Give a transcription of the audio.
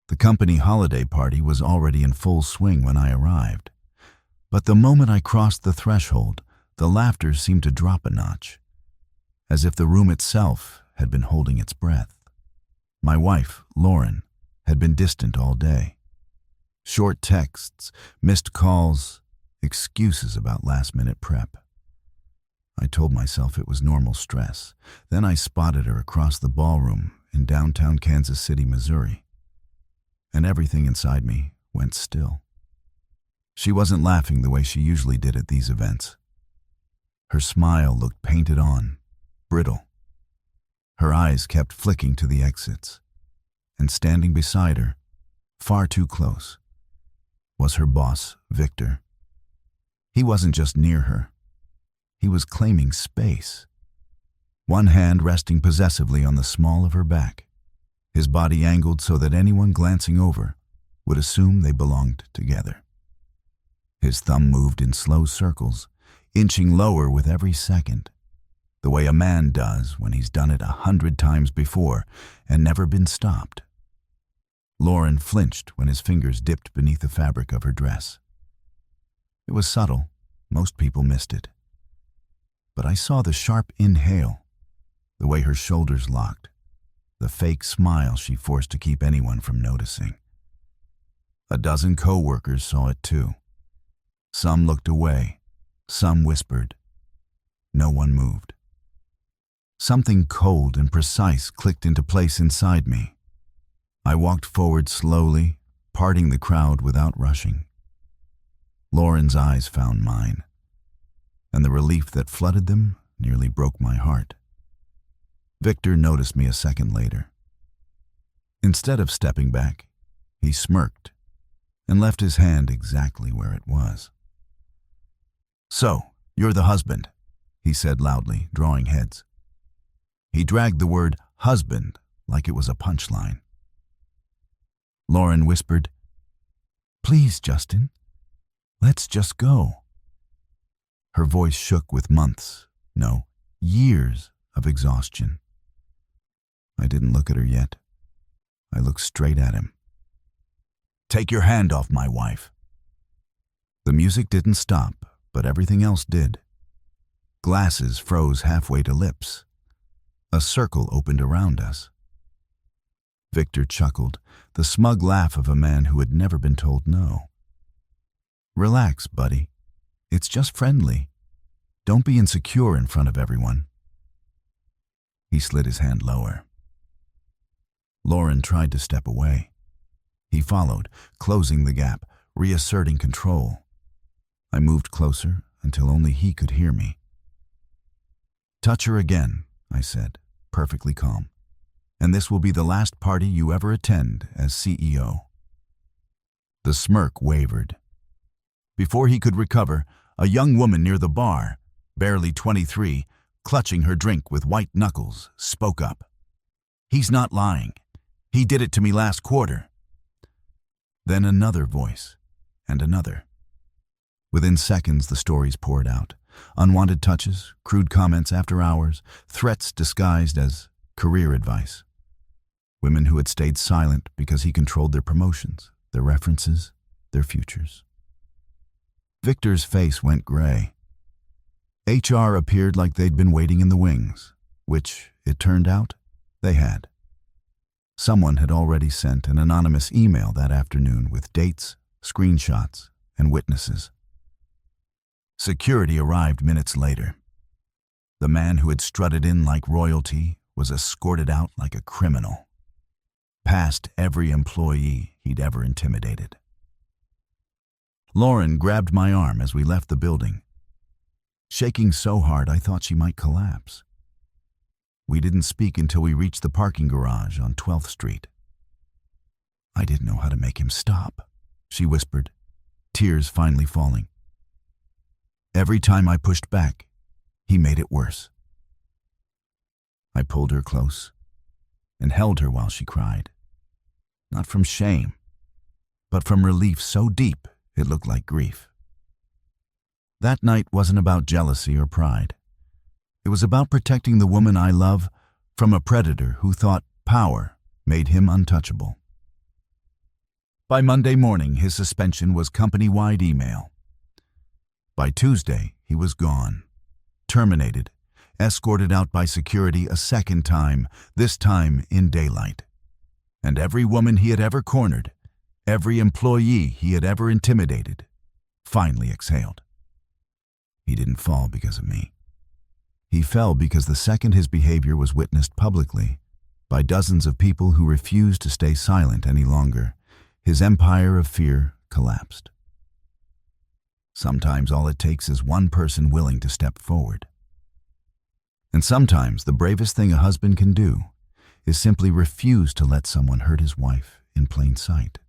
The company holiday party was already in full swing when I arrived. But the moment I crossed the threshold, the laughter seemed to drop a notch, as if the room itself had been holding its breath. My wife, Lauren, had been distant all day. Short texts, missed calls, excuses about last-minute prep. I told myself it was normal stress. Then I spotted her across the ballroom in downtown Kansas City, Missouri, and everything inside me went still. She wasn't laughing the way she usually did at these events. Her smile looked painted on, brittle. Her eyes kept flicking to the exits, and standing beside her, far too close, was her boss, Victor. He wasn't just near her. He was claiming space, one hand resting possessively on the small of her back, his body angled so that anyone glancing over would assume they belonged together. His thumb moved in slow circles, inching lower with every second, the way a man does when he's done it 100 times before and never been stopped. Lauren flinched when his fingers dipped beneath the fabric of her dress. It was subtle. Most people missed it. But I saw the sharp inhale, the way her shoulders locked, the fake smile she forced to keep anyone from noticing. A dozen co-workers saw it too. Some looked away, some whispered. No one moved. Something cold and precise clicked into place inside me. I walked forward slowly, parting the crowd without rushing. Lauren's eyes found mine, and the relief that flooded them nearly broke my heart. Victor noticed me a second later. Instead of stepping back, he smirked and left his hand exactly where it was. "So, you're the husband," he said loudly, drawing heads. He dragged the word husband like it was a punchline. Lauren whispered, "Please, Justin, let's just go." Her voice shook with months, no, years of exhaustion. I didn't look at her yet. I looked straight at him. "Take your hand off my wife." The music didn't stop, but everything else did. Glasses froze halfway to lips. A circle opened around us. Victor chuckled, the smug laugh of a man who had never been told no. "Relax, buddy. It's just friendly. Don't be insecure in front of everyone." He slid his hand lower. Lauren tried to step away. He followed, closing the gap, reasserting control. I moved closer until only he could hear me. "Touch her again," I said, perfectly calm, "and this will be the last party you ever attend as CEO." The smirk wavered. Before he could recover, a young woman near the bar, barely 23, clutching her drink with white knuckles, spoke up. "He's not lying. He did it to me last quarter." Then another voice, and another. Within seconds, the stories poured out. Unwanted touches, crude comments after hours, threats disguised as career advice. Women who had stayed silent because he controlled their promotions, their references, their futures. Victor's face went gray. HR appeared like they'd been waiting in the wings, which, it turned out, they had. Someone had already sent an anonymous email that afternoon with dates, screenshots, and witnesses. Security arrived minutes later. The man who had strutted in like royalty was escorted out like a criminal, past every employee he'd ever intimidated. Lauren grabbed my arm as we left the building, shaking so hard I thought she might collapse. We didn't speak until we reached the parking garage on 12th Street. "I didn't know how to make him stop," she whispered, tears finally falling. "Every time I pushed back, he made it worse." I pulled her close and held her while she cried. Not from shame, but from relief so deep it looked like grief. That night wasn't about jealousy or pride. It was about protecting the woman I love from a predator who thought power made him untouchable. By Monday morning, his suspension was company-wide email. By Tuesday, he was gone, terminated, escorted out by security a second time, this time in daylight. And every woman he had ever cornered, every employee he had ever intimidated, finally exhaled. He didn't fall because of me. He fell because the second his behavior was witnessed publicly by dozens of people who refused to stay silent any longer, his empire of fear collapsed. Sometimes all it takes is one person willing to step forward. And sometimes the bravest thing a husband can do is simply refuse to let someone hurt his wife in plain sight.